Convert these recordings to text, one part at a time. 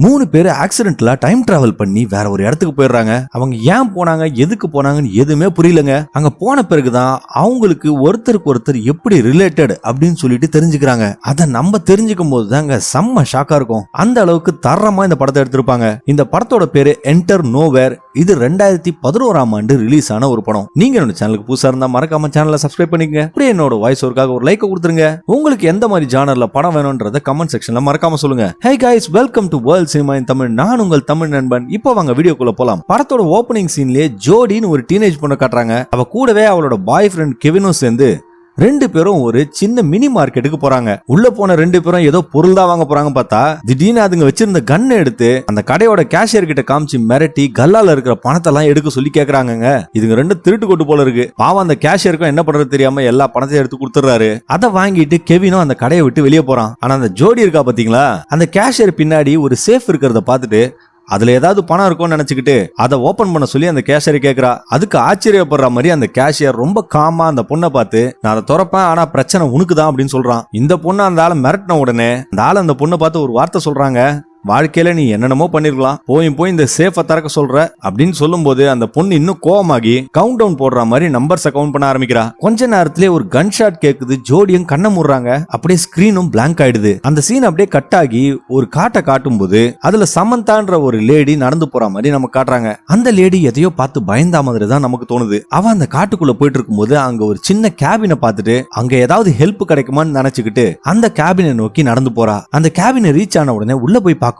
3 பேர் ஆக்சிடென்ட்ல time travel பண்ணி வேற ஒரு இடத்துக்கு போயிடுறாங்க. அவங்க ஏன் போனாங்க, எதுக்கு போனாங்கன்னு எதுவுமே புரியலங்க. அங்க போன பிறகுதான் அவங்களுக்கு ஒருத்தருக்கு ஒருத்தர் எப்படி ரிலேட்டட் அப்படின்னு சொல்லிட்டு தெரிஞ்சுக்கிறாங்க. அதை நம்ம தெரிஞ்சுக்கும் போது தாங்க செம்ம ஷாக்கா இருக்கும். அந்த அளவுக்கு தரமா இந்த படத்தை எடுத்திருப்பாங்க. இந்த படத்தோட பேரு என்டர் நோவேர். இது 2011ஆம் ஆண்டு ரிலீஸ் ஆன ஒரு படம். நீங்க என்னோட சேனலுக்கு புதுசா இருந்தா மறக்காம சேனலை சப்ஸ்கிரைப் பண்ணிக்கங்க. அப்படியே என்னோட வாய்ஸ் ஒர்க்காக ஒரு லைக் கொடுத்துருங்க. உங்களுக்கு எந்த மாதிரி ஜானர்ல படம் வேணும்ன்றத கமெண்ட் செக்ஷன்ல மறக்காம சொல்லுங்க. Hey guys, welcome to world cinema இன் தமிழ். நான் உங்கள் தமிழ் நண்பன். இப்போ வாங்க வீடியோக்குள்ள போலாம். படத்தோட ஓபனிங் சீன்லயே ஜோடின்னு ஒரு டீனேஜ் பொண்ணை காட்டுறாங்க. அவ கூடவே அவளோட பாய் ஃப்ரெண்ட் கெவினும் சேர்ந்து 2 பேரும் ஒரு சின்ன மினி மார்க்கெட்டுக்கு போறாங்க. உள்ள போன 2 பேரும் ஏதோ பொருள் தான் வாங்க போறாங்க பார்த்தா திடீர்னு அதுங்க வச்சிருந்த கன்னை எடுத்து அந்த கடையோட கேஷியர் கிட்ட காமிச்சு மிரட்டி கல்லால இருக்கிற பணத்தை எல்லாம் எடுக்க சொல்லி கேக்குறாங்க. இதுங்க 2 திருட்டு கொட்டு போல இருக்கு. பாவம் அந்த கேஷியருக்கும் என்ன பண்றது தெரியாம எல்லா பணத்தையும் எடுத்து கொடுத்துறாரு. அதை வாங்கிட்டு கெவினும் அந்த கடையை விட்டு வெளியே போறான். ஆனா அந்த ஜோடி இருக்கா பாத்தீங்களா, அந்த கேஷியர் பின்னாடி ஒரு சேஃப் இருக்கிறத பாத்துட்டு அதுல ஏதாவது பணம் இருக்கும்னு நினைச்சுக்கிட்டு அதை ஓபன் பண்ண சொல்லி அந்த கேஷியரை கேக்குறா. அதுக்கு ஆச்சரியப்படுற மாதிரி அந்த கேஷியர் ரொம்ப காமா அந்த பொண்ணை பார்த்து, நான் அதை திறப்பேன், ஆனா பிரச்சனை உனக்குதான் அப்படின்னு சொல்றான். இந்த பொண்ணு அந்த ஆளை மிரட்டின உடனே அந்த ஆள் அந்த பொண்ணை பார்த்து ஒரு வார்த்தை சொல்றாங்க, வாழ்க்கையில நீ என்னென்னமோ பண்ணிருக்கலாம், போய் இந்த சேஃபை திறக்க சொல்ற அப்படின்னு சொல்லும் போது அந்த பொண்ணு இன்னும் கோவமாகி கவுண்ட் டவுன் போடுற மாதிரி நம்பர்ஸை கவுண்ட் பண்ண ஆரம்பிக்கிறா. கொஞ்ச நேரத்திலே ஒரு கன் ஷாட் கேக்குது. ஜோடியும் கண்ணை மூடுறாங்க. அப்படியே ஸ்கிரீனும் பிளாங்க் ஆயிடுது. அந்த சீன் அப்படியே கட் ஆகி ஒரு காட்டை காட்டும் போது அதுல சமந்தான்ற ஒரு லேடி நடந்து போற மாதிரி நம்ம காட்டுறாங்க. அந்த லேடி எதையோ பார்த்து பயந்தா மாதிரி தான் நமக்கு தோணுது. அவ அந்த காட்டுக்குள்ள போயிட்டு இருக்கும்போது அங்க ஒரு சின்ன கேபினை பார்த்துட்டு அங்க ஏதாவது ஹெல்ப் கிடைக்குமான்னு நினைச்சுக்கிட்டு அந்த கேபினை நோக்கி நடந்து போறா. அந்த கேபினை ரீச் ஆன உடனே உள்ள போய் பார்க்கும்போது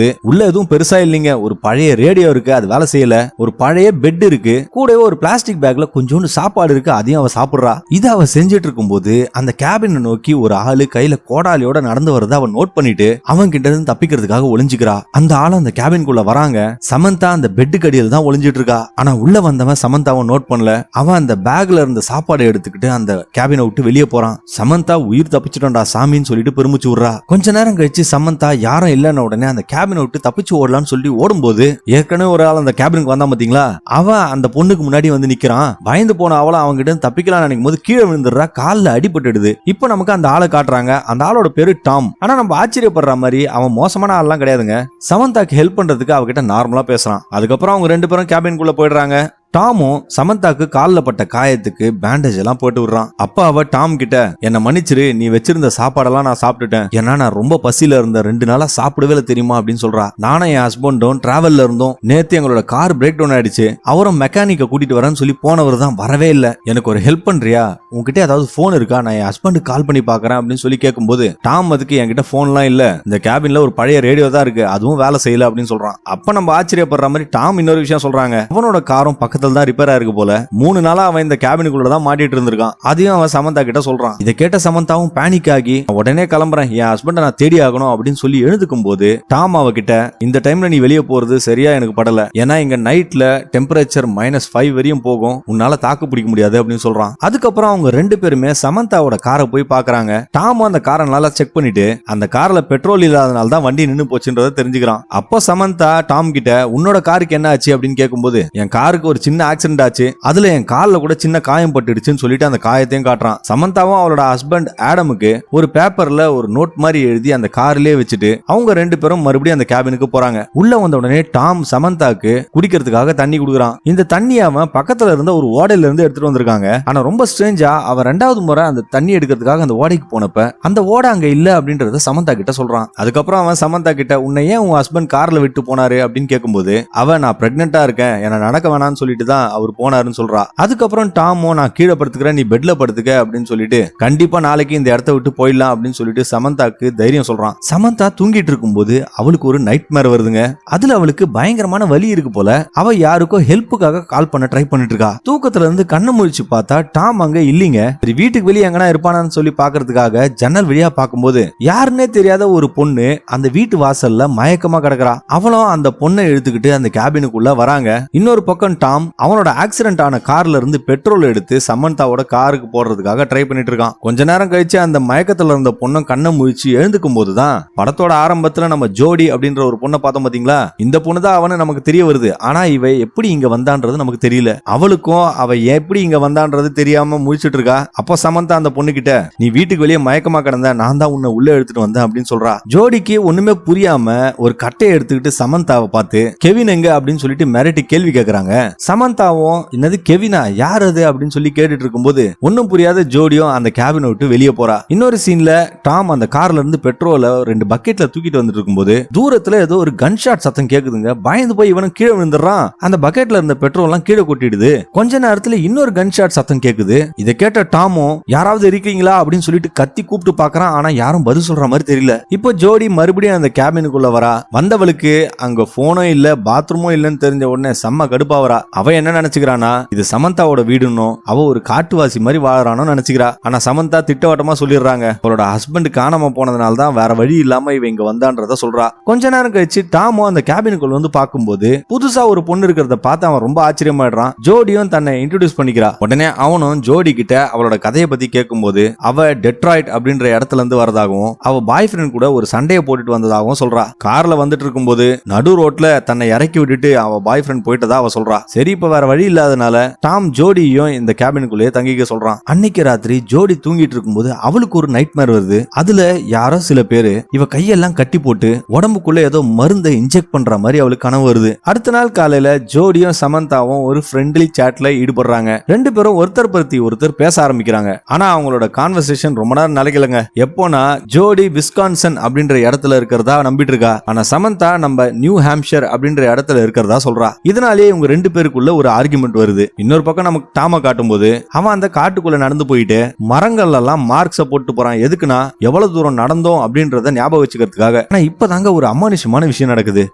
உள்ள எதுவும் பெருசா இல்லைங்க. ஒரு பழைய ரேடியோ இருக்கு, அது வேலை செய்யல. ஒரு பழைய பெட் இருக்கு, கூடவே ஒரு பிளாஸ்டிக் பேக்ல கொஞ்சோண்டு சாப்பாடு இருக்கு, அதையும் அவ சாப்பிடுறா. இதை அவ செஞ்சிட்டு இருக்கும்போது அந்த கேபினை நோக்கி ஒரு ஆளு கையில கோடாலியோட நடந்து வரத அவன் நோட் பண்ணிட்டு அவன் கிட்ட இருந்து தப்பிக்கிறதுக்காக ஒளிஞ்சுக்கிறா. அந்த ஆளு அந்த கேபின்குள்ள வராங்க. சமந்தா அந்த பெட்டுக்கு அடியில தான் ஒளிஞ்சிட்டு இருக்கா. ஆனா உள்ள வந்தவன் சமந்தாவை நோட் பண்ணல. அவன் அந்த பேக்ல இருந்த சாப்பாடு எடுத்துக்கிட்டு அந்த கேபினை விட்டு வெளியே போறான். சமந்தா உயிர் தப்பிச்சிட்டோம்டா சாமின்னு சொல்லிட்டு பெருமிச்சு விடுறா. கொஞ்ச நேரம் கழிச்சு சமந்தா யாரும் இல்லைன்ன உடனே அந்த கேபினை விட்டு தப்பிச்சு ஓடலாம்னு சொல்லி ஓடும்போது ஏற்கனவே ஒரு ஆள் அந்த கேபினுக்கு வந்தா பாத்தீங்களா, அவன் அந்த பொண்ணுக்கு முன்னாடி வந்து நிக்கிறான். பயந்து போன அவளை அவங்க கிட்ட தப்பிக்கலாம் நினைக்கும் போது கீழே விழுந்துடுறா. கால்ல அடிபட்டுடுது. இப்போ நமக்கு அந்த ஆளை காட்டுறாங்க. அந்த ஆளோட பேரு டாம். ஆனா நம்ம ஆச்சரியப்படுற மாதிரி அவன் மோசமான ஆள்லாம் கிடையாதுங்க. சமந்தாக்கு ஹெல்ப் பண்றதுக்கு அவகிட்ட நார்மலா பேசுறான். அதுக்கப்புறம் அவங்க 2 பேரும் கேபின்குள்ள போயிடுறாங்க. டாமும் சமந்தாக்கு காலில் பட்ட காயத்துக்கு பேண்டேஜ் எல்லாம் போட்டு விடுறான். அப்ப அவ டாம் கிட்ட, என்ன மன்னிச்சிரு, நீ வச்சிருந்த சாப்பாடெல்லாம் நான் சாப்பிட்டுட்டேன், ஏன்னா நான் ரொம்ப பசியில இருந்த 2 நாளா சாப்பிடவே தெரியுமா அப்படின்னு சொல்றா. நானும் என் ஹஸ்பண்டும் டிராவல்ல இருந்தோம். நேத்து எங்களோட கார் பிரேக் டவுன் ஆயிடுச்சு. அவரும் மெக்கானிக்க கூட்டிட்டு வரேன்னு சொல்லி போனவர் தான் வரவே இல்லை. எனக்கு ஒரு ஹெல்ப் பண்றியா, உங்ககிட்ட ஏதாவது போன் இருக்கா, நான் என் ஹஸ்பண்டுக்கு கால் பண்ணி பாக்குறேன் அப்படின்னு சொல்லி கேட்கும்போது டாம் அதுக்கு என்கிட்ட போன்லாம் இல்ல, இந்த கேபின்ல ஒரு பழைய ரேடியோ தான் இருக்கு, அதுவும் வேலை செய்யல அப்படின்னு சொல்றான். அப்ப நம்ம ஆச்சரியப்படுற மாதிரி டாம் இன்னொரு விஷயம் சொல்றாங்க. அவனோட காரும் பக்கத்துல தான் ரிப்பேரா இருக்கு போல. 3 நாளா அவன் இந்த கேபினுக்குள்ள தான் மாட்டிட்டு இருந்திருக்கான். அதையும் அவன் சமந்தா கிட்ட சொல்றான். இதை கேட்ட சமந்தாவும் பேனிக் ஆகி உடனே கிளம்புறேன், என் ஹஸ்பண்ட நான் தேடி ஆகணும் அப்படின்னு சொல்லி எழுதுக்கும் போது டாம் அவகிட்ட, இந்த டைம்ல நீ வெளியே போறது சரியா எனக்கு படல, ஏன்னா இங்க நைட்ல டெம்பரேச்சர் -5 வரையும் போகும், உன்னால தாக்கு பிடிக்க முடியாது அப்படின்னு சொல்றான். அதுக்கப்புறம் அவங்க 2 பேருமே சமந்தாவோட காரை போய் பாக்குறாங்க. டாம் அந்த காரை நல்லா செக் பண்ணிட்டு அந்த கார்ல பெட்ரோல் இல்லாதனால தான் வண்டி நின்னு போச்சுன்றதை தெரிஞ்சுக்கிறான். அப்போ சமந்தா டாம் கிட்ட, உன்னோட காருக்கு என்ன ஆச்சு அப்படின்னு கேட்கும்போது, என் காருக்கு ஒரு சின்ன ஆக்சிடென்ட் ஆச்சு, அதுல என் கால்ல கூட சின்ன காயம் பட்டுடுச்சுன்னு சொல்லிட்டு அந்த காயத்தையும் காட்டுறான். சமந்தாவும் அவளோட ஹஸ்பண்ட் ஆடமுக்கு ஒரு பேப்பர்ல ஒரு நோட் மாதிரி எழுதி அந்த கார்லயே வச்சுட்டு அவங்க 2 பேரும் மறுபடியும் அந்த கேபினுக்கு போறாங்க. உள்ள வந்த உடனே டாம் சமந்தாக்கு குடிக்கிறதுக்காக தண்ணி கொடுக்குறான். இந்த தண்ணி அவன் பக்கத்துல இருந்த ஒரு ஓடையில இருந்து எடுத்துட்டு வந்திருக்காங்க. ஆனா ரொம்ப ஸ்ட்ரேஞ்சா அவன் 2வது முறை அந்த தண்ணி எடுக்கிறதுக்காக அந்த ஓடைக்கு போனப்ப அந்த ஓடை அங்க இல்ல அப்படின்றத சமந்தா கிட்ட சொல்றான். அதுக்கப்புறம் அவன் சமந்தா கிட்ட, உன்னை ஏன் உன் ஹஸ்பண்ட் கார்ல விட்டு போனாரு அப்படின்னு கேட்கும்போது அவன், நான் பிரெக்னெண்டா இருக்கேன், என்ன நடக்க வேணாம்னு சொல்லிட்டு தான் அவர் போனாருன்னு சொல்றா. அதுக்கப்புறம் டாமோ, நான் கீழே படுத்துக்கிறேன், நீ பெட்ல படுத்துக்க அப்படின்னு சொல்லிட்டு கண்டிப்பா நாளைக்கு இந்த இடத்த விட்டு போயிடலாம் அப்படின்னு சொல்லிட்டு சமந்தாக்கு தைரியம் சொல்றான். சமந்தா தூங்கிட்டு இருக்கும்போது அவளுக்கு ஒரு நைட் மேர் வருதுங்க. அதுல அவளுக்கு பயங்கரமான வலி இருக்கு போல. அவ யாருக்கோ ஹெல்ப்புக்காக கால் பண்ண ட்ரை பண்ணிட்டு இருக்கா. தூக்கத்துல இருந்து கண்ணை முழிச்சு பார்த்தா டாம் அங்க இல்லீங்க. வீட்டுக்கு வெளியே எங்கனா இருப்பானான்னு சொல்லி பாக்குறதுக்காக ஜன்னல் வழியா பார்க்கும்போது யாருன்னே தெரியாத ஒரு பொண்ணு அந்த வீட்டு வாசல்ல மயக்கமா கிடக்குறா. அவளும் அந்த பொண்ணை இழுத்துக்கிட்டு அந்த கேபினுக்குள்ள வராங்க. இன்னொரு பக்கம் டாம் அவனோட ஆக்சிடென்ட் ஆன கார்ல இருந்து பெட்ரோல் எடுத்து சமந்தாவோட காருக்கு போடுறதுக்காக ட்ரை பண்ணிட்டு இருக்கான். கொஞ்ச நேரம் கழிச்சு அந்த மயக்கத்துல இருந்த பொண்ணு கண்ணை முழிச்சு எழுந்துக்கும் போதுதான் படத்தோட ஆரம்பத்துல நம்ம ஜோடி அப்படின்ற ஒரு பொண்ணை பார்த்தோம் பாத்தீங்களா, இந்த பொண்ணு தான் அவனு நமக்கு தெரிய வருது. ஆனா இவ எப்படி இங்க வந்தான்றது நமக்கு தெரியல. அவளுக்கும் அவ எப்படி இங்க வந்தான்றது தெரியாம முழிச்சிட்டு இருக்கா. அப்போ சமந்தா அந்த பொண்ணு கிட்ட, நீ வீட்டுக்கு வெளியே மயக்கமா கிடந்த, நான் தான் உன்னை உள்ள எடுத்துட்டு வந்தேன் அப்படின்னு சொல்றா. ஜோடிக்கு ஒண்ணுமே புரியாம ஒரு கட்டையை எடுத்துக்கிட்டு சமந்தாவை பார்த்து கெவின் எங்க அப்படின்னு சொல்லிட்டு மிரட்டி கேள்வி கேக்குறாங்க. சமந்தாவும் என்னது கெவினா, யார் அது அப்படின்னு சொல்லி கேட்டுட்டு இருக்கும்போது ஒன்னும் புரியாத ஜோடியும் அந்த கேபினை விட்டு வெளியே போறா. இன்னொரு சீன்ல டாம் அந்த கார்ல இருந்து பெட்ரோல 2 பக்கெட்ல தூக்கிட்டு வந்துட்டு இருக்கும்போது தூரத்துல ஏதோ ஒரு கன் ஷாட் சத்தம் கேக்குதுங்க. பயந்து போய் இவனும் கீழே விழுந்துறான். அந்த பக்கெட்ல இருந்த பெட்ரோல் எல்லாம் கீழே கொட்டிடுது. கொஞ்ச நேரத்துல இன்னொரு கன் ஷாட் சத்தம் கேக்குது. இதை கேட்ட டாமும் யாராவது இருக்கீங்களா அப்படின்னு சொல்லிட்டு கத்தி கூப்பிட்டு பாக்குறான். ஆனா யாரும் பதில் சொல்ற மாதிரி தெரியல. இப்போ ஜோடி மறுபடியும் அந்த கேபினுக்குள்ள வரா. வந்தவளுக்கு அங்க போனும் இல்ல பாத்ரூமும் இல்லன்னு தெரிஞ்ச உடனே செம்ம கடுப்பா வரா. அவ என்ன நினைச்சுக்கிறானா, இது சமந்தாவோட வீடுன்னு, அவ ஒரு காட்டுவாசி மாதிரி வாழறானோ நினைச்சுக்கிறா. ஆனா சமந்தா திட்டவட்டமா சொல்லிடுறாங்க, அவளோட ஹஸ்பண்ட் காணாம போனதுனால தான் வேற வழி இல்லாம இவ இங்க வந்தான்றத சொல்றா. கொஞ்ச நேரம் கழிச்சு டாமோ அந்த கேபினுக்குள்ள வந்து பார்க்கும்போது புதுசா ஒரு பொண்ணு இருக்கிறத பார்த்து அவன் ரொம்ப ஆச்சரியமாயிடுறான். ஜோடியும் தன்னை இன்ட்ரோடியூஸ் பண்ணிக்கிறா. உடனே அவனும் ஜோடி கிட்ட அவளோட கதையை பத்தி கேட்கும்போது அவ டெட்ராய்ட் அப்படின்ற இடத்துல இருந்து வரதாகவும் அவ பாய் ஃப்ரெண்ட் கூட ஒரு சண்டையை போட்டுட்டு வந்ததாகவும் சொல்றா. கார்ல வந்துட்டு இருக்கும்போது நடு ரோட்ல தன்னை இறக்கி விட்டுட்டு அவ பாய் ஃப்ரெண்ட் போயிட்டதா அவ சொல்றா. சரி, இப்ப வேற வழி இல்லாதனால டாம் ஜோடியும் இந்த கேபினுக்குள்ளேயே தங்கிக்க சொல்றான். அன்னைக்கு ராத்திரி ஜோடி தூங்கிட்டு இருக்கும்போது அவளுக்கு ஒரு நைட் மேர் வருது. அதுல யாரோ சில பேரு இவ கையெல்லாம் கட்டி போட்டு உடம்புக்குள்ள ஏதோ மருந்தை இன்ஜெக்ட் பண்ற மாதிரி அவளுக்கு கனவு வருது. அடுத்த நாள் காலையில ஜோடியும் சமந்தாவும் ஒரு ஃப்ரெண்ட்லி சாட்ல ஈடுபடுறாங்க. 2 பேரும் ஒருத்தர் பத்தி ஒருத்தர் பேச ஆரம்பிக்கிறாங்க. ஆனா அவங்களோட கான்வர்சேஷன் ரொம்ப நேரம் நிலைக்கலங்க. எப்போனா ஜோடி விஸ்கான்சன் அப்படின்ற இடத்துல இருக்கிறதா நம்பிட்டு இருக்கா. ஆனா சமந்தா நம்ம நியூ ஹாம்ஷர் அப்படின்ற இடத்துல இருக்கிறதா சொல்றா. இதனாலேயே இவங்க 2 பேருக்குள்ள ஒரு ஆர்குமெண்ட் வருது. இன்னொரு பக்கம் நமக்கு டாம காட்டும் போது அவன் அந்த காட்டுக்குள்ள நடந்து போயிட்டு மரங்கள் எல்லாம் மார்க்ஸ போட்டு போறான். எதுக்குன்னா எவ்வளவு தூரம் நடந்தோம் அப்படின்றத ஞாபகம் வச்சுக்கிறதுக்காக. ஆனா இப்பதாங்க ஒரு அமானுஷமான விஷயம் நடக்குது.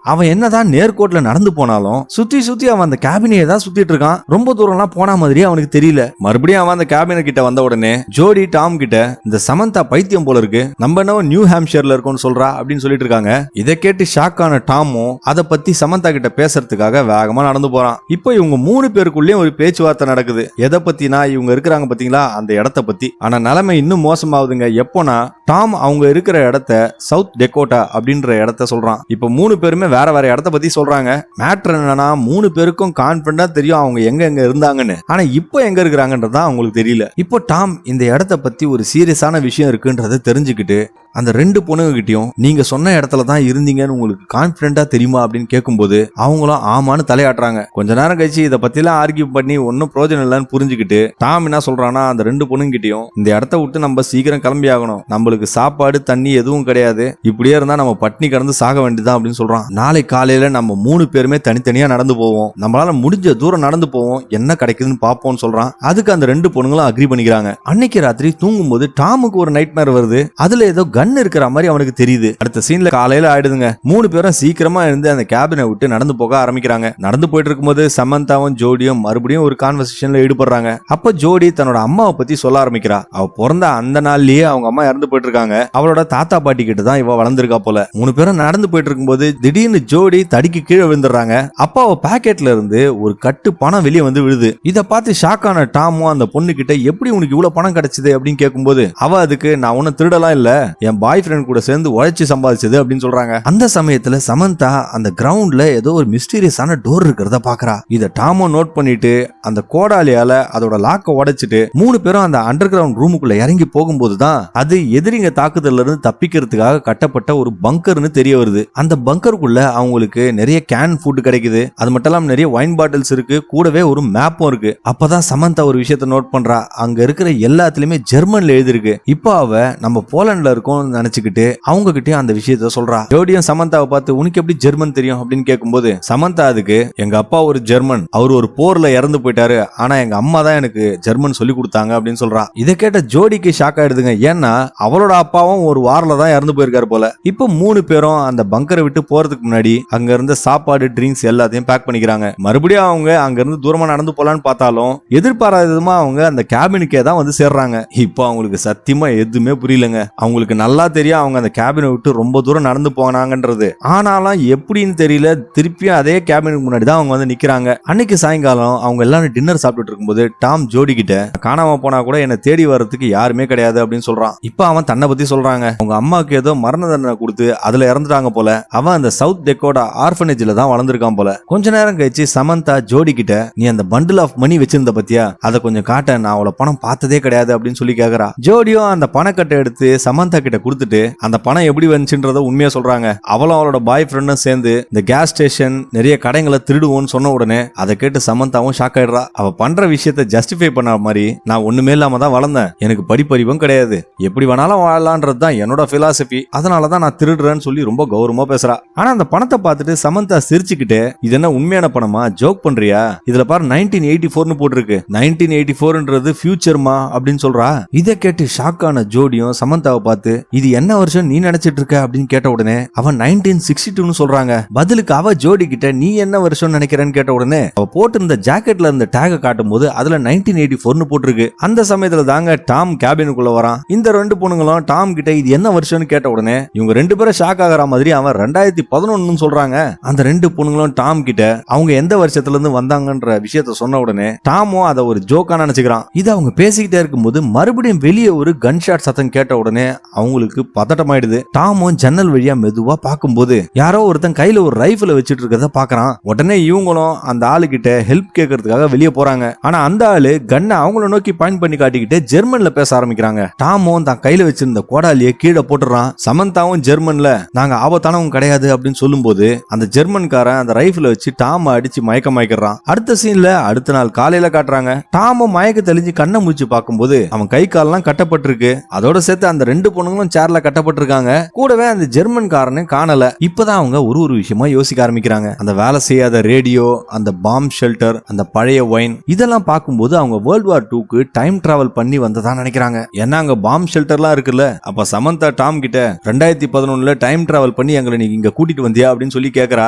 அவன் என்னதான் நேர்கோட்ல நடந்து போனாலும் சுத்தி சுத்தி அவன் அந்த கேபினையே தான் சுத்திட்டு இருக்கான். ரொம்ப தூரம் எல்லாம் போன மாதிரி அவனுக்கு தெரியல. மறுபடியும் அவன் அந்த கேபினை கிட்ட வந்த உடனே ஜோடி டாம் கிட்ட, இந்த சமந்தா பைத்தியம் போல இருக்கு, நம்ம என்ன நியூ ஹாம்ஷர்ல இருக்கோம்னு சொல்றா அப்படின்னு சொல்லிட்டு இருக்காங்க. இதை கேட்டு ஷாக் ஆன டாமும் அதை பத்தி சமந்தா கிட்ட பேசுறதுக்காக வேகமா நடந்து போறான். இப்போ இவங்க 3 பேருக்குள்ளேயும் ஒரு பேச்சுவார்த்தை நடக்குது. எதை பத்தினா இவங்க இருக்கிறாங்க பாத்தீங்களா அந்த இடத்த பத்தி. ஆனா நிலைமை இன்னும் மோசமாகுதுங்க. எப்போனா டாம் அவங்க இருக்கிற இடத்த சவுத் டெக்கோட்டா அப்படின்ற இடத்த சொல்றான். இப்போ 3 பேருமே வேற வேற இடத்த பத்தி சொல்றாங்க. மேட்டர் என்னன்னா 3 பேருக்கும் கான்பிடண்டா தெரியும் அவங்க எங்க எங்க இருந்தாங்கன்னு. ஆனா இப்போ எங்க இருக்கிறாங்கன்றதா அவங்களுக்கு தெரியல. இப்போ டாம் இந்த இடத்த பத்தி ஒரு சீரியஸான விஷயம் இருக்குன்றத தெரிஞ்சுக்கிட்டு அந்த 2 பொண்ணுங்க கிட்டயும், நீங்க சொன்ன இடத்துல தான் இருந்தீங்கன்னு உங்களுக்கு கான்பிடண்டா தெரியுமா அப்படின்னு கேட்கும்போது அவங்களும் ஆமான்னு தலையாட்டுறாங்க. கொஞ்ச நேரம் கழிச்சு இதை பத்தி எல்லாம் ஆர்கியூ பண்ணி ஒன்னும் பிரோஜனம் இல்லைன்னு புரிஞ்சுக்கிட்டு டாம் என்ன சொல்றான்னா, அந்த 2 பொண்ணுங்க கிட்டயும், இந்த இடத்த விட்டு நம்ம சீக்கிரம் கிளம்பி ஆகணும், நம்மளுக்கு சாப்பாடு தண்ணி எதுவும் கிடையாது, இப்படியே இருந்தா நம்ம பட்னி கடந்து சாக வேண்டியதான் அப்படின்னு சொல்றான். நாளை காலையில நம்ம 3 பேருமே தனித்தனியா நடந்து போவோம், நம்மளால முடிஞ்ச தூரம் நடந்து போவோம், என்ன கிடைக்குதுன்னு பாப்போம்னு சொல்றான். அதுக்கு அந்த 2 பொண்ணுங்களும் அக்ரி பண்ணிக்கிறாங்க. அன்னைக்கு ராத்திரி தூங்கும்போது டாமுக்கு ஒரு நைட் மேர் வருது. அதுல ஏதோ கன் இருக்கிற மாதிரி அவனுக்கு தெரியுது. அடுத்த சீன்ல காலையில ஆயிடுதுங்க. 3 பேரும் சீக்கிரமா இருந்து அந்த கேபினை விட்டு நடந்து போக ஆரம்பிக்கிறாங்க. நடந்து போயிட்டு இருக்கும்போது சமந்தாவும் ஜோடியும் மறுபடியும் ஒரு கான்வர்சேஷன்ல ஈடுபடுறாங்க. அப்ப ஜோடி தன்னோட அம்மாவை பத்தி சொல்ல ஆரம்பிக்கிறா. அவ பிறந்த அந்த நாள்லயே அவங்க அம்மா இறந்து போயிட்டு இருக்காங்க. அவளோட தாத்தா பாட்டி கிட்ட தான் இவ வளர்ந்துருக்கா போல. 3 பேரும் நடந்து போயிட்டு இருக்கும்போது திடீர்னு ஜோடி தடிக்கு கீழே விழுந்துடுறாங்க. அப்ப அவ பாக்கெட்ல இருந்து ஒரு கட்டு பணம் வெளியே வந்து விழுது. இத பார்த்து ஷாக் ஆன டாமும் அந்த பொண்ணு கிட்ட, எப்படி உனக்கு இவ்வளவு பணம் கிடைச்சது அப்படின்னு கேட்கும்போது அவ அதுக்கு, நான் ஒன்னும் திருடலாம் இல்ல, என் பாய் ஃப்ரெண்ட் கூட சேர்ந்து உழைச்சி சம்பாதிச்சது அப்படின்னு சொல்றாங்க. அந்த சமயத்துல சமந்தா அந்த கிரவுண்ட்ல ஏதோ ஒரு மிஸ்டீரியஸான டோர் இருக்கிறத பாக்குறா. இத டாமோ நோட் பண்ணிட்டு அந்த கோடாலியால அதோட லாக்க உடைச்சிட்டு 3 பேரும் அந்த அண்டர் கிரவுண்ட் ரூமுக்குள்ள இறங்கி போகும்போதுதான் அது எதிரிங்க தாக்குதல்ல இருந்து தப்பிக்கிறதுக்காக கட்டப்பட்ட ஒரு பங்கர்னு தெரிய வருது. அந்த பங்கருக்குள்ள அவங்களுக்கு நிறைய கேன் ஃபுட் கிடைக்குது. அது மட்டும் இல்லாம நிறைய வைன் பாட்டில்ஸ் இருக்கு, கூடவே ஒரு மேப்பும் இருக்கு. அப்பதான் சமந்தா ஒரு விஷயத்தை நோட் பண்றா. அங்க இருக்கிற எல்லாத்துலயுமே ஜெர்மன்ல எழுதிருக்கு. இப்போ அவ நம்ம போலண்ட்ல இருக்கோம் நினைச்சுக்கிட்டு அவங்க கிட்டே அந்த விஷயத்த சொல்றா. ஜோடியும் சமந்தாவை பார்த்து, உனக்கு எப்படி ஜெர்மன் தெரியும் அப்படின்னு கேட்கும்போது சமந்தா அதுக்கு, எங்க அப்பா ஒரு ஜெர்மன், அவர் ஒரு போர்ல இறந்து போயிட்டாரு, ஆனா எங்க அம்மா தான் எனக்கு ஜெர்மன் சொல்லி கொடுத்தாங்க அப்படின்னு சொல்றா. இதை கேட்ட ஜோடிக்கு ஷாக் ஆயிடுதுங்க. ஏன்னா அவளோட அப்பாவும் ஒரு வார்ல தான் இறந்து போயிருக்காரு போல. இப்போ 3 பேரும் அந்த பங்கரை விட்டு போறதுக்கு முன்னாடி அங்க இருந்த சாப்பாடு ட்ரிங்க்ஸ் எல்லாத்தையும் பேக் பண்ணிக்கிறாங்க. மறுபடியும் அவங்க அங்க இருந்து தூரமா நடந்து போலான்னு பார்த்தாலும் எதிர்பாராத விதமா அவங்க அந்த கேபினுக்கே தான் வந்து சேர்றாங்க. இப்போ அவங்களுக்கு சத்தியமா எதுவுமே புரியலங்க. அவங்களுக்கு நல்லா தெரியும் அவங்க அந்த கேபினை விட்டு ரொம்ப தூரம் நடந்து போனாங்கன்றது. ஆனாலும் எப்படின்னு தெரியல, திருப்பியும் அதே கேபினுக்கு முன்னாடி தான் அவங்க வந்து நிக்கிறாங்க. அன்னைக்கு சாயங்காலம் அவங்க எல்லாரும் டின்னர் சாப்பிட்டுட்டு இருக்கும்போது டாம் ஜோடி கிட்ட காணாம போனா கூட என்ன தேடி வர்றதுக்கு யாருமே கிடையாது அப்படின்னு சொல்றான். இப்ப அவன் தன்னை பத்தி சொல்றாங்க. அவங்க அம்மாவுக்கு ஏதோ மரண தண்டனை கொடுத்து அதுல இறந்துட்டாங்க போல. அவன் அந்த சவுத் டெக்கோடா ஆர்ஃபனேஜ்ல தான் வளர்ந்துருக்கான் போல. கொஞ்ச நேரம் கழிச்சு சமந்தா ஜோடி கிட்ட, நீ அந்த பண்டில் ஆஃப் மணி வச்சிருந்த பத்தியா, அதை கொஞ்சம் காட்ட, நான் அவளை பணம் பார்த்ததே கிடையாது அப்படின்னு சொல்லி கேக்குறா. ஜோடியும் அந்த பணக்கட்டை எடுத்து சமந்தா கிட்ட கொடுத்துட்டு அந்த பணம் எப்படி வந்துச்சுன்றத உண்மையா சொல்றாங்க. அவளும் அவளோட பாய் ஃப்ரெண்டும் சேர்ந்து இந்த கேஸ் ஸ்டேஷன் நிறைய கடைகளை திருடுவோம்னு சொன்ன உடனே அதை கேட்டு சமந்தாவும் ஷாக் ஆயிடுறா. அவ பண்ற விஷயத்த ஜஸ்டிஃபை பண்ண மாதிரி, நான் ஒண்ணுமே இல்லாம தான் வளர்ந்தேன், எனக்கு படிப்பறிவும் கிடையாது, எப்படி வேணாலும் வாழலான்றது தான் என்னோட பிலாசபி, அதனாலதான் நான் திருடுறேன்னு சொல்லி ரொம்ப கௌரவமா பேசுறா. ஆனா அந்த பணத்தை பார்த்துட்டு சமந்தா சிரிச்சுக்கிட்டு, இது என்ன உண்மையான பணமா, ஜோக் பண்றியா, இதுல பாரு 1984 போட்டிருக்கு, 1984ன்றது ஃபியூச்சர்மா அப்படின்னு சொல்றா. இதை கேட்டு ஷாக்கான ஜோடியும் சமந்தாவை பார்த்து, இது என்ன வருஷம் நீ நினைச்சிட்டு இருக்க அப்படின்னு கேட்ட உடனே அவன் 1962 சொல்றாங்க. பதிலுக்கு அவ ஜோடி கிட்ட, நீ என்ன வருஷம் நினைக்கிறேன்னு கேட்ட உடனே அவ போட்டிருந்த ஜாக்கெட்ல இருந்த டேக காட்டும் போது அதுல 1984 போட்டிருக்கு. அந்த சமயத்துல தாங்க டாம் கேபினுக்குள்ள வரான். இந்த ரெண்டு பொண்ணுங்களும் டாம் கிட்ட இது என்ன வருஷம்னு கேட்ட உடனே இவங்க ரெண்டு பேரும் ஷாக் ஆகிற மாதிரி அவன் 2011 சொல்றாங்க. அந்த ரெண்டு பொண்ணுங்களும் டாம் கிட்ட அவங்க எந்த வருஷத்துல இருந்து வந்தாங்கன்ற விஷயத்த சொன்ன உடனே டாமும் அதை ஒரு ஜோக்கா நினைச்சுக்கிறான். இது அவங்க பேசிக்கிட்டே இருக்கும்போது மறுபடியும் வெளியே ஒரு கன் ஷாட் சத்தம் கேட்ட உடனே அவங்களுக்கு பதட்டமாயிடுது. டாமும் ஜன்னல் வழியா மெதுவா பார்க்கும்போது யாரோ ஒருத்தன் கையில ஒரு ரைஃபிள வச்சிட்டு இருக்கிறத பாக்குறான். உடனே இவங்களும் அந்த ஆளு கிட்ட ஹெல்ப் கேட்கறதுக்காக வெளியே போறாங்க. ஆனா அந்த ஆளு கண்ணை அவங்கள நோக்கி பாயிண்ட் பண்ணி காட்டிக்கிட்டு ஜெர்மன்ல பேச ஆரம்பிக்கிறாங்க. டாமும் தான் கையில வச்சிருந்த கோடாலியை கீழே போட்டுறான். சமந்தாவும் ஜெர்மன்ல நாங்க ஆபத்தானவங்க கிடையாது அப்படின்னு சொல்லும் போது அந்த ஜெர்மன்காரன் அந்த ரைஃபிள வச்சு டாம அடிச்சு மயக்கிறான். அடுத்த சீன்ல அடுத்த நாள் காலையில காட்டுறாங்க. டாமும் மயக்க தெளிஞ்சு கண்ணை முடிச்சு பார்க்கும்போது அவன் கை கால்லாம் கட்டப்பட்டிருக்கு. அதோட சேர்த்து அந்த ரெண்டு பொண்ணுங்களும் சேர்ல கட்டப்பட்டிருக்காங்க. கூடவே அந்த ஜெர்மன்காரனு காணல. இப்பதான் அவங்க ஒரு விஷயமா யோசிக்க ஆரம்பிக்கிறாங்க. அந்த வேலை செய்யாத ரேடியோ, அந்த பாம் ஷெல்டர், அந்த பழைய ஒயின், இதெல்லாம் பார்க்கும்போது அவங்க வேர்ல்ட் வார் 2க்கு டைம் டிராவல் பண்ணி வந்ததா நினைக்கிறாங்க. ஏன்னா அங்க பாம் ஷெல்டர்லாம் இருக்குல்ல. அப்ப சமந்தா டாம் கிட்ட 2011 டைம் டிராவல் பண்ணி எங்களை நீங்க இங்க கூட்டிட்டு வந்தியா அப்படின்னு சொல்லி கேக்குறா.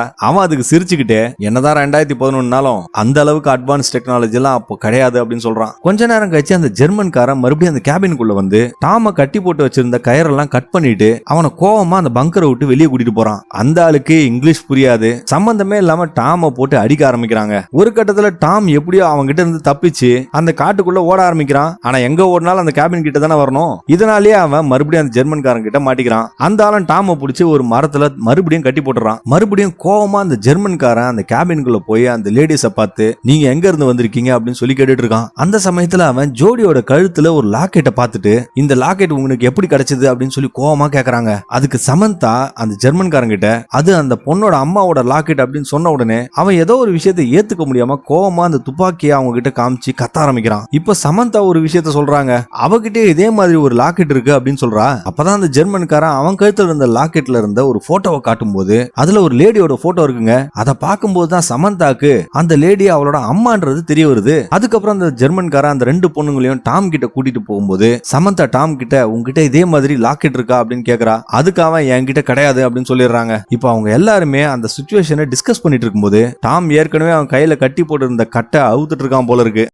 அவன் அதுக்கு சிரிச்சுக்கிட்டே, என்னதான் 2011 அந்த அளவுக்கு அட்வான்ஸ் டெக்னாலஜி எல்லாம் அப்போ கிடையாது அப்படின்னு சொல்றான். கொஞ்ச நேரம் கழிச்சு அந்த ஜெர்மன்காரன் மறுபடியும் அந்த கேபினுக்குள்ள வந்து டாம கட்டி போட்டு வச்சிருந்த கயரெல்லாம் கட் பண்ணிட்டு அவனை கோவமா அந்த பங்கரை விட்டு வெளியே கூட்டிட்டு போறான். அந்த ஆளுக்கு இங்கிலீஷ் புரியாது. சம்பந்தமே இல்லாம டாம போட்டு அடிக்க ஆரம்பிக்கிறாங்க. ஒரு கட்டத்துல டாம் எப்படியோ அவங்க கிட்ட இருந்து தப்பிச்சு அந்த காட்டுக்குள்ள ஓட ஆரம்பிக்கிறான். ஆனா எங்க ஓடினாலும் அந்த கேபின் கிட்ட தானே வரணும். இதனாலேயே அவன் மறுபடியும் அந்த ஜெர்மன்காரன் கிட்ட மாட்டிக்கிறான். அந்த ஆளும் டாம பிடிச்சி ஒரு மரத்துல மறுபடியும் கட்டி போட்டுறான். மறுபடியும் கோவமா அந்த ஜெர்மன்காரன் அந்த கேபின்குள்ள போய் அந்த லேடிஸ பார்த்து, நீங்க எங்க இருந்து வந்திருக்கீங்க அப்படின்னு சொல்லி கேட்டுட்டு இருக்கான். அந்த சமயத்துல அவன் ஜோடியோட கழுத்துல ஒரு லாக்கெட்டை பார்த்துட்டு, இந்த லாக்கெட் உங்களுக்கு எப்படி கிடைச்சது அப்படின்னு சொல்லி கோவமா கேக்குறாங்க. அதுக்கு சமந்தா அந்த ஜெர்மன்காரன் கிட்ட, அது அந்த பொண்ணோட அம்மாவோட லாக்கெட் அப்படின்னு சொன்ன உடனே அவன் ஏதோ ஒரு விஷயத்தை ஏத்துக்க முடியாம கோவமா அந்த துப்பாக்கியை அவங்க கிட்ட காமிச்சு கத்த ஆரம்பிக்கிறான். இப்ப சமந்தா ஒரு விஷயத்த சொல்றாங்க. அவகிட்ட இதே மாதிரி ஒரு லாக்கெட் இருக்கு அப்படின்னு சொல்றா. அப்பதான் அந்த ஜெர்மன்காரன் அவன் கழுத்துல இருந்த லாக்கெட்ல இருந்த ஒரு போட்டோவை காட்டும் போது அதுல ஒரு லேடியோட போட்டோ இருக்குங்க. அதை பார்க்கும்போது தான் சமந்தாக்கு அந்த லேடி அவளோட அம்மான்றது தெரிய வருது. அதுக்கப்புறம் அந்த ஜெர்மன்காரன் அந்த ரெண்டு பொண்ணுங்களையும் டாம் கிட்ட கூட்டிட்டு போகும்போது சமந்தா டாம் கிட்ட, உங்ககிட்ட இதே மாதிரி லாக்கெட் இருக்கா அப்படின்னு கேக்குறா. அதுக்கு அவன் என்கிட்ட கிடையாது அப்படின்னு சொல்லிடுறாங்க. இப்ப அவங்க எல்லாருமே அந்த சிச்சுவேஷனை டிஸ்கஸ் பண்ணிட்டு இருக்கும்போது டாம் ஏற்கனவே அவன் கையில கட்டி போட்டு இருந்த கட்டை அவுத்துட்டு இருக்கான் போல இருக்கு.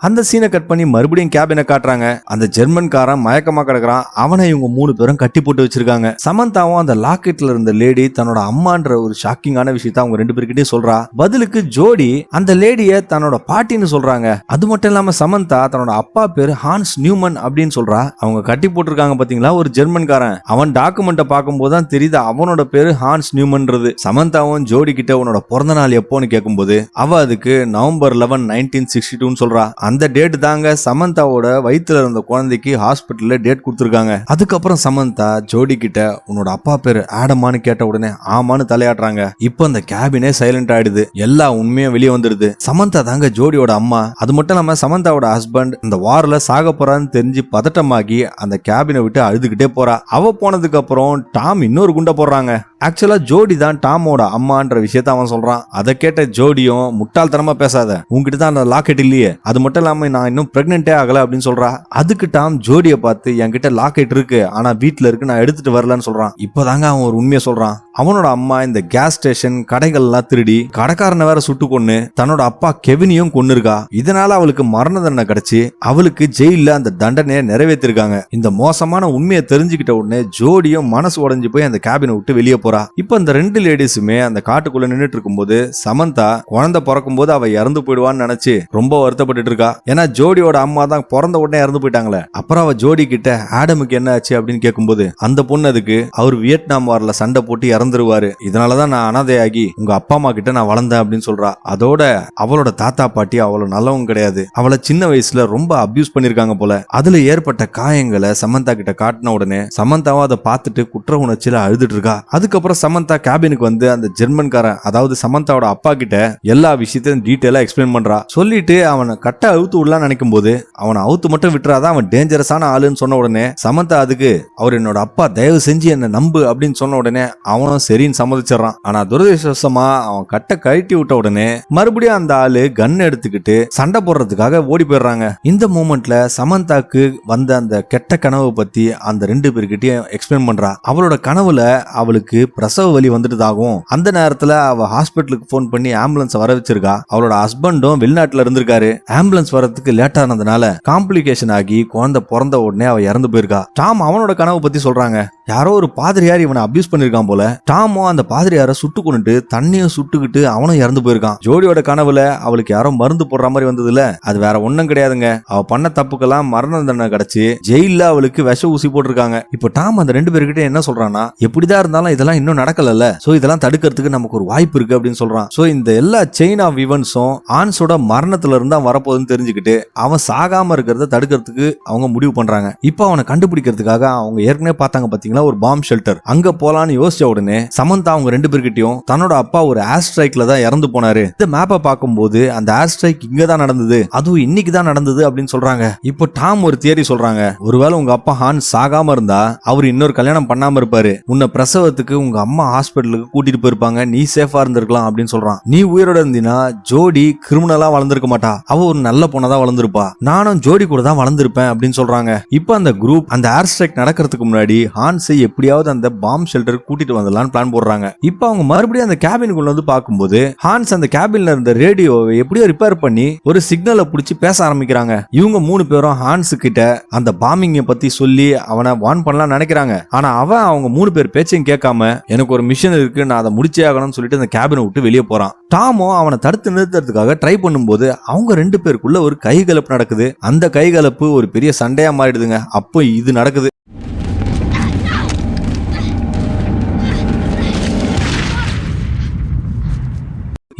அந்த சீனை கட் பண்ணி மறுபடியும் கேபினை காட்டுறாங்க. அந்த ஜெர்மன்காரன் மயக்கமா கிடக்குறான். அவனை இவங்க 3 பேரும் கட்டி போட்டு வச்சிருக்காங்க. சமந்தாவும் அந்த லாக்கெட்ல இருந்த லேடி தன்னோட அம்மான்ற ஒரு ஷாக்கிங்கான விஷயத்த அவங்க 2 பேர்கிட்டே சொல்றா. பதிலுக்கு ஜோடி அந்த லேடிய தன்னோட பாட்டின்னு சொல்றாங்க. அது மட்டும் இல்லாம சமந்தா தன்னோட அப்பா பேரு ஹான்ஸ் நியூமன் அப்படின்னு சொல்றா. அவங்க கட்டி போட்டிருக்காங்க பாத்தீங்களா ஒரு ஜெர்மன்காரன். அவன் டாக்குமெண்ட்டை பார்க்கும்போது தான் தெரியுது அவனோட பேரு ஹான்ஸ் நியூமன்றது. சமந்தாவும் ஜோடி கிட்ட உன்னோட பிறந்த நாள் எப்போன்னு கேட்கும்போது அவ அதுக்கு நவம்பர் 11, 1962 சொல்றா. அந்த டேட் தாங்க சமந்தாவோட வயித்துல இருந்த குழந்தைக்கு ஹாஸ்பிட்டல்ல டேட் கொடுத்திருக்காங்க. அதுக்கப்புறம் சமந்தா ஜோடி கிட்ட, உன்னோட அப்பா பேரு ஆடமான்னு கேட்ட உடனே ஆமான்னு தலையாடுறாங்க. இப்போ அந்த கேபினே சைலண்ட் ஆயிடுது. எல்லா உண்மையும் வெளியே வந்துருது. சமந்தா தாங்க ஜோடியோட அம்மா. அது மட்டும் இல்லாம சமந்தாவோட ஹஸ்பண்ட் இந்த வார்ல சாக போறான்னு தெரிஞ்சு பதட்டமாகி அந்த கேபினை விட்டு அழுதுகிட்டே போறா. அவ போனதுக்கு அப்புறம் டாம் இன்னொரு குண்டை போடுறாங்க. ஆக்சுவலா ஜோடி தான் டாமோட அம்மான்ற விஷயத்த அவன் சொல்றான். அதை கேட்ட ஜோடியும், முட்டாள்தனமா பேசாத, உங்ககிட்ட தான் அந்த லாக்கெட் இல்லையே, அது மட்டும் மட்டும் இல்லாம நான் இன்னும் பிரெக்னென்ட்டே ஆகல அப்படின்னு சொல்றா. அதுக்கு டாம் ஜோடியை பார்த்து என்கிட்ட லாக்கெட் இருக்கு, ஆனா வீட்டுல இருக்கு, நான் எடுத்துட்டு வரலன்னு சொல்றான். இப்பதாங்க அவன் ஒரு உண்மையை சொல்றான். அவனோட அம்மா இந்த கேஸ் ஸ்டேஷன் கடைகள் எல்லாம் திருடி கடைக்காரனை வேற சுட்டு கொன்னு தன்னோட அப்பா கெவினியும் கொன்னு இருக்கா. இதனால அவளுக்கு மரண தண்டனை கிடைச்சு அவளுக்கு ஜெயில அந்த தண்டனையை நிறைவேற்றிருக்காங்க. இந்த மோசமான உண்மையை தெரிஞ்சுக்கிட்ட உடனே ஜோடியும் மனசு உடைஞ்சு போய் அந்த கேபினை விட்டு வெளியே போறா. இப்ப இந்த ரெண்டு லேடிஸுமே அந்த காட்டுக்குள்ள நின்னுட்டு இருக்கும்போது சமந்தா குழந்தை பிறக்கும் போது அவ இறந்து போயிடுவான்னு நினைச்சு ரொம்ப வருத்தப்பட்டு இருக்கா. ஏன்னா ஜோடியோட அம்மா தான் பிறந்த உடனே இறந்து போயிட்டாங்களே. அப்புறம் அவ ஜோடி கிட்ட ஆடமுக்கு என்ன ஆச்சு அப்படின்னு கேட்கும்போது அந்த பொண்ணு அதுக்கு அவர் வியட்நாம் வார்ல சண்டை போட்டு இறந்துருவாரு, இதனாலதான் நான் அனாதையாகி உங்க அப்பா அம்மா கிட்ட நான் வளர்ந்தேன் அப்படின்னு சொல்றா. அதோட அவளோட தாத்தா பாட்டி அவ்வளவு நல்லவங்க கிடையாது, அவளை சின்ன வயசுல ரொம்ப அபியூஸ் பண்ணிருக்காங்க போல. அதுல ஏற்பட்ட காயங்களை சமந்தா கிட்ட காட்டின உடனே சமந்தாவும் அதை பார்த்துட்டு குற்ற உணர்ச்சியில அழுதுட்டு இருக்கா. அதுக்கப்புறம் சமந்தா கேபினுக்கு வந்து அந்த ஜெர்மன்காரன் அதாவது சமந்தாவோட அப்பா கிட்ட எல்லா விஷயத்தையும் டீட்டெயிலா எக்ஸ்பிளைன் பண்றா. சொல்லிட்டு அவனை கட்ட அவுத்து விடலாம் நினைக்கும் போது அவனை அவுத்து மட்டும் விட்டுறாதான் அவன் டேஞ்சரஸான ஆளுன்னு சொன்ன உடனே சமந்தா அதுக்கு அவர் என்னோட அப்பா, தயவு செஞ்சு என்ன நம்பு அப்படின்னு சொன்ன உடனே அவனும் சரின்னு சம்மதிச்சிடறான். ஆனா துரதிருஷ்டவசமா அவன் கட்ட கழட்டி விட்ட உடனே மறுபடியும் அந்த ஆளு கன் எடுத்துக்கிட்டு சண்டை போடுறதுக்காக ஓடி போயிடுறாங்க. இந்த மூமெண்ட்ல சமந்தாக்கு வந்த அந்த கெட்ட கனவை பத்தி அந்த ரெண்டு பேர்கிட்டயும் எக்ஸ்பிளைன் பண்றா. அவளோட கனவுல அவளுக்கு பிரசவ வலி வந்துட்டதாகவும் அந்த நேரத்துல அவ ஹாஸ்பிட்டலுக்கு போன் பண்ணி ஆம்புலன்ஸ் வர வச்சிருக்கா. அவளோட ஹஸ்பண்டும் வெளிநாட்டுல இருந்திருக்காரு. ஆம்புலன்ஸ் வரதுக்கு லேட் ஆனதுனால காம்ப்ளிகேஷன் ஆகி குழந்தை பிறந்த உடனே அவ இறந்து போயிருக்கா. டாம் அவனோட கனவை பத்தி சொல்றாங்க. யாரோ ஒரு பாதிரியார் இவனை அபியூஸ் பண்ணிருக்கான் போல. டாமும் அந்த பாதிரியார சுட்டு கொண்டுட்டு தண்ணியும் சுட்டுக்கிட்டு அவனும் இறந்து போயிருக்கான். ஜோடியோட கனவுல அவளுக்கு யாரோ மருந்து போடுற மாதிரி வந்ததுல அது வேற ஒண்ணும் கிடையாதுங்க. அவ பண்ண தப்புக்கெல்லாம் மரண தண்டனை கிடைச்சு ஜெயில அவளுக்கு விஷ ஊசி போட்டிருக்காங்க. இப்போ டாம் அந்த ரெண்டு பேர்கிட்ட என்ன சொல்றான்னா, எப்படிதான் இருந்தாலும் இதெல்லாம் இன்னும் நடக்கல, சோ இதெல்லாம் தடுக்கிறதுக்கு நமக்கு ஒரு வாய்ப்பு இருக்கு அப்படின்னு சொல்றான். சோ இந்த எல்லா செயின் ஆஃப் ஈவென்ட்ஸும் ஆன்ஸோட மரணத்துல இருந்தா வரப்போகுதுன்னு தெரிஞ்சுக்கிட்டு அவன் சாகாம இருக்கிறத தடுக்கிறதுக்கு அவங்க முடிவு பண்றாங்க. இப்போ அவனை கண்டுபிடிக்கிறதுக்காக அவங்க ஏற்கனவே பார்த்தாங்க பாத்தீங்களா ஒரு பாம் ஷெல்டர், அங்க போலான்னு யோசிச்ச உடனே சமந்தா அவங்க ரெண்டு பேர்கிட்டயும் தன்னோட அப்பா ஒரு ஏர் ஸ்ட்ரைக்ல தான் இறந்து போனாரு, இந்த மேப்பை பார்க்கும்போது அந்த ஏர் ஸ்ட்ரைக் இங்க தான் நடந்தது, அதுவும் இன்னைக்கு தான் நடந்தது அப்படின்னு சொல்றாங்க. இப்போ டாம் ஒரு தியரி சொல்றாங்க. ஒருவேளை உங்க அப்பா ஹான்ஸ் சாகாம இருந்தா அவர் இன்னொரு கல்யாணம் பண்ணாம இருப்பாரு, உன்னை பிரசவத்துக்கு உங்க அம்மா ஹாஸ்பிட்டலுக்கு கூட்டிட்டு போயிருப்பாங்க, நீ சேஃபா இருந்திருக்கலாம் அப்படின்னு சொல்றான். நீ உயிரோட இருந்தீனா ஜோடி கிரிமினலா வளர்ந்திருக்க மாட்டா, அவ ஒரு நல்ல பொண்ணதான் வளர்ந்திருப்பா, நானும் ஜோடி கூட தான் வளர்ந்திருப்பேன் அப்படின்னு சொல்றாங்க. இப்போ அந்த குரூப் அந்த ஏர் ஸ்ட்ரைக் நடக்கிறதுக்கு முன்னாடி ஹான்ஸை எப்படியாவது அந்த பாம் ஷெல்டர் கூட்டிட்டு வந்துடலாம்னு பிளான் போடுறாங்க. இப்போ அவங்க மறுபடியும் அந்த கேபினுக்குள்ள வந்து பார்க்கும்போது ஹான்ஸ் அந்த கேபின்ல இருந்த ரேடியோவை எப்படியோ ரிப்பேர் பண்ணி ஒரு சிக்னலை பிடிச்சி பேச ஆரம்பிக்கிறாங்க. இவங்க மூணு பேரும் ஹான்ஸ் கிட்ட அந்த பாம்பிங்க பத்தி சொல்லி அவனை வார்ன் பண்ணலாம் நினைக்கிறாங்க. ஆனா அவன் அவங்க மூணு பேர் பேச்சையும் கேட்காம எனக்கு ஒரு மிஷன் இருக்கு, நான் அதை முடிச்சே ஆகணும்னு சொல்லிட்டு அந்த கேபினை விட்டு வெளியே போறான். டாமோ அவனை தடுத்து நிறுத்துறதுக்காக ட்ரை பண்ணும்போது அவங்க ரெண்டு பேருக்குள்ள ஒரு கைகலப்பு நடக்குது. அந்த கைகலப்பு ஒரு பெரிய சண்டையா மாறிடுதுங்க. அப்போ இது நடக்குது.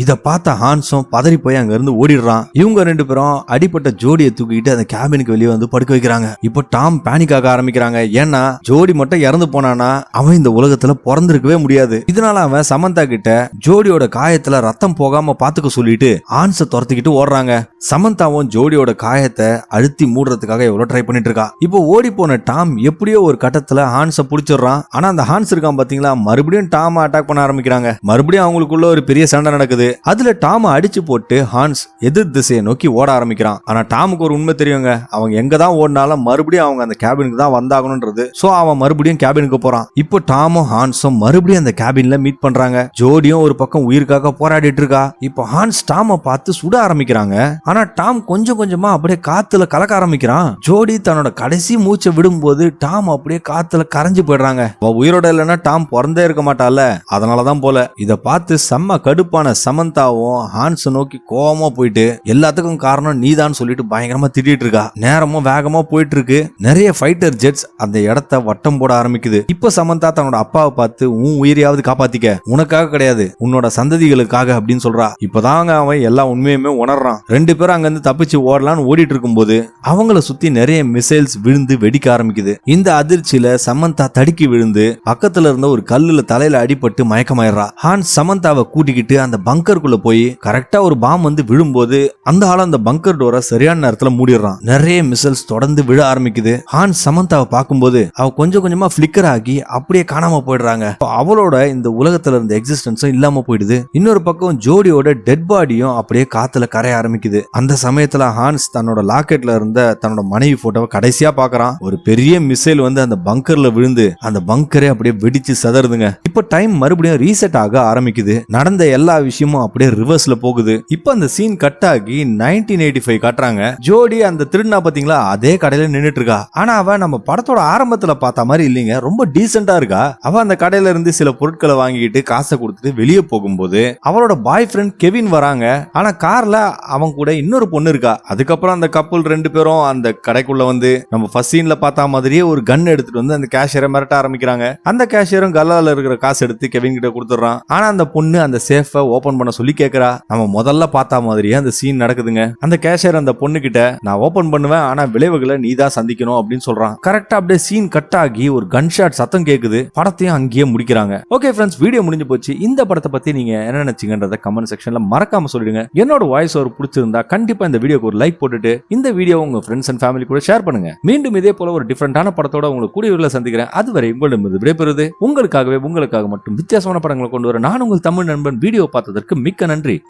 இத பார்த்த ஹான்ஸும் பதறி போய் அங்க இருந்து ஓடிடுறான். இவங்க ரெண்டு பேரும் அடிப்பட்ட ஜோடியை தூக்கிட்டு அந்த கேபினுக்கு வெளியே வந்து படுக்க வைக்கிறாங்க. இப்போ டாம் பேனிக் ஆக ஆரம்பிக்கிறாங்க. ஏன்னா ஜோடி மட்டும் இறந்து போனானா அவன் இந்த உலகத்துல பிறந்திருக்கவே முடியாது. இதனால அவன் சமந்தா கிட்ட ஜோடியோட காயத்துல ரத்தம் போகாம பாத்துக்க சொல்லிட்டு ஹான்ஸை துரத்திக்கிட்டு ஓடுறாங்க. சமந்தாவும் ஜோடியோட காயத்தை அழுத்தி மூடுறதுக்காக எவ்வளவு ட்ரை பண்ணிட்டு இருக்கா. இப்போ ஓடி போன டாம் எப்படியோ ஒரு கட்டத்துல ஹான்ஸை புடிச்சிடுறான். ஆனா அந்த ஹான்ஸ் இருக்கான் பாத்தீங்களா, மறுபடியும் டாம் அட்டாக் பண்ண ஆரம்பிக்கிறாங்க. மறுபடியும் அவங்களுக்குள்ள ஒரு பெரிய சண்டை நடக்குது. அதுல டாம அடிச்சு போட்டு ஹான்ஸ் எதிர் திசையை நோக்கி ஓட ஆரம்பிக்கிறான். ஆனா டாமுக்கு ஒரு உண்மை தெரியுங்க, அவங்க எங்க தான் ஓடினாலும் மறுபடியும் அவங்க அந்த கேபினுக்கு தான் வந்தாகணும்ன்றது. சோ அவன் மறுபடியும் கேபினுக்கு போறான். இப்போ டாமும் ஹான்ஸும் மறுபடியும் அந்த கேபின்ல மீட் பண்றாங்க. ஜோடியும் ஒரு பக்கம் உயிருக்காக போராடிட்டு இருக்கா. இப்போ ஹான்ஸ் டாம பார்த்து சுட ஆரம்பிக்கிறாங்க. ஆனா டாம் கொஞ்சம் கொஞ்சமா அப்படியே காத்துல கலக்க ஆரம்பிக்கிறான். ஜோடி தன்னோட கடைசி மூச்சை விடும்போது டாம் அப்படியே காத்துல கரைஞ்சு போயிடுறாங்க. உயிரோட இல்லைன்னா டாம் பிறந்தே இருக்க மாட்டால, அதனாலதான் போல. இத பார்த்து செம்ம கடுப்பான சமந்தாவும் ஹான்ஸ் நோக்கி கோவமா போயிட்டு எல்லாத்துக்கும் காரணம் நீதான் சொல்லிட்டு பயங்கரமா திட்டிட்டு இருக்கா. நேரமும் வேகமா போயிட்டு இருக்கு. நிறைய ஃபைட்டர் ஜெட்ஸ் அந்த இடத்த வட்டம் போட ஆரம்பிக்குது. இப்ப சமந்தா தன்னோட அப்பாவை பார்த்து உன் உயிரையாவது காப்பாத்திக்க, உனக்காக கிடையாது உன்னோட சந்ததிகளுக்காக அப்படின்னு சொல்றா. இப்பதாங்க அவன் எல்லா உண்மையுமே உணர்றான். ரெண்டு பேரும் அங்க இருந்து தப்பிச்சு ஓடலான்னு ஓடிட்டு இருக்கும்போது அவங்கள சுத்தி நிறைய மிசைல்ஸ் விழுந்து வெடிக்க ஆரம்பிக்குது. இந்த அதிர்ச்சியில சமந்தா தடுக்கி விழுந்து பக்கத்துல இருந்த ஒரு கல்லுல தலையில அடிபட்டு மயக்கமாயிடுறா. ஹான்ஸ் சமந்தாவை கூட்டிக்கிட்டு அந்த பங்கர் பங்கருக்குள்ள போய் கரெக்டா ஒரு பாம் வந்து விழும்போது அந்த ஆள் அந்த பங்கர் டோரை சரியான நேரத்துல மூடிடுறான். நிறைய மிசைல்ஸ் தொடர்ந்து விழ ஆரம்பிக்குது. ஹான்ஸ் சமந்தாவை பார்க்கும்போது அவ கொஞ்சம் கொஞ்சமா பிளிக்கர் ஆகி அப்படியே காணாம போயிடுறாங்க. அவளோட இந்த உலகத்துல இருந்த எக்ஸிஸ்டன்ஸும் இல்லாம போயிடுது. இன்னொரு பக்கம் ஜோடியோட டெட் பாடியும் அப்படியே காத்துல கரைய ஆரம்பிக்குது. அந்த சமயத்துல ஹான்ஸ் தன்னோட லாக்கெட்ல இருந்த தன்னோட மனைவி போட்டோவை கடைசியா பாக்குறான். ஒரு பெரிய மிசைல் வந்து அந்த பங்கர்ல விழுந்து அந்த பங்கரே அப்படியே வெடிச்சு சதறுதுங்க. இப்ப டைம் மறுபடியும் ரீசெட் ஆக ஆரம்பிக்குது. நடந்த எல்லா விஷயமும் அப்படியே ரிவர்ஸ்ல போகுது. இப்ப அந்த சீன் கட் ஆகி 1985 காட்டுறாங்க. ஜோடி அந்த திருடனா பாத்தீங்களா அதே கடையில நின்னுட்டு இருக்கா. ஆனா அவ நம்ம படத்தோட ஆரம்பத்துல பார்த்த மாதிரி இல்லைங்க, ரொம்ப டீசென்டா இருக்கா. அவ அந்த கடையில இருந்து சில பொருட்களை வாங்கிட்டு காசை கொடுத்துட்டு வெளியே போகும்போது அவளோட பாய் ஃப்ரெண்ட் கெவின் வராங்க. ஆனா கார்ல அவன் கூட இன்னொரு பொண்ணு இருக்கா. அதுக்கப்புறம் அந்த கப்பல் 2 பேரும் அந்த கடைக்குள்ள வந்து நம்ம ஃபர்ஸ்ட் சீன்ல பார்த்த மாதிரியே ஒரு கன் எடுத்துட்டு வந்து அந்த கேஷியரை மிரட்ட ஆரம்பிக்கிறாங்க. அந்த கேஷியரும் கல்லால இருக்கிற காசு எடுத்து கெவின் கிட்ட கொடுத்துறான். ஆனா அந்த பொண்ணு அந்த சேஃபை ஓபன் பண்ண சொல்லி கேக்குறா. நம்ம முதல்ல பார்த்த மாதிரியே அந்த சீன் நடக்குதுங்க. அந்த கேஷியர் அந்த பொண்ணு கிட்ட நான் ஓபன் பண்ணுவேன், ஆனா விளைவுகளை நீ தான் சந்திக்கணும் அப்படின்னு சொல்றான். கரெக்டா அப்படியே சீன் கட் ஆகி ஒரு கன் ஷாட் சத்தம் கேக்குது. படத்தையும் அங்கேயே முடிக்கிறாங்க. ஓகே ஃப்ரெண்ட்ஸ், வீடியோ முடிஞ்சு போச்சு. இந்த படத்தை பத்தி நீங்க என்ன நினைச்சீங்கன்றத கமெண்ட் செக்ஷன்ல மறக்காம சொல்லிடுங்க. என்னோட வாய்ஸ் ஒரு பிடிச்சிருந்தா கண்டிப்பா இந்த வீடியோக்கு ஒரு லைக் போட்டுட்டு இந்த வீடியோ உங்க ஃப்ரெண்ட்ஸ் அண்ட் ஃபேமிலி கூட ஷேர் பண்ணுங்க. மீண்டும் இதே போல ஒரு டிஃபரெண்டான படத்தோட உங்களுக்கு கூடிய சந்திக்கிறேன். அதுவரை உங்களிடமிருந்து விடைபெறுவது உங்களுக்காக மட்டும் வித்தியாசமான படங்களை கொண்டு வர நான் உங்கள் தமிழ் நண்பன். வீடியோ பார்த்ததற்கு மிக்க நன்றி.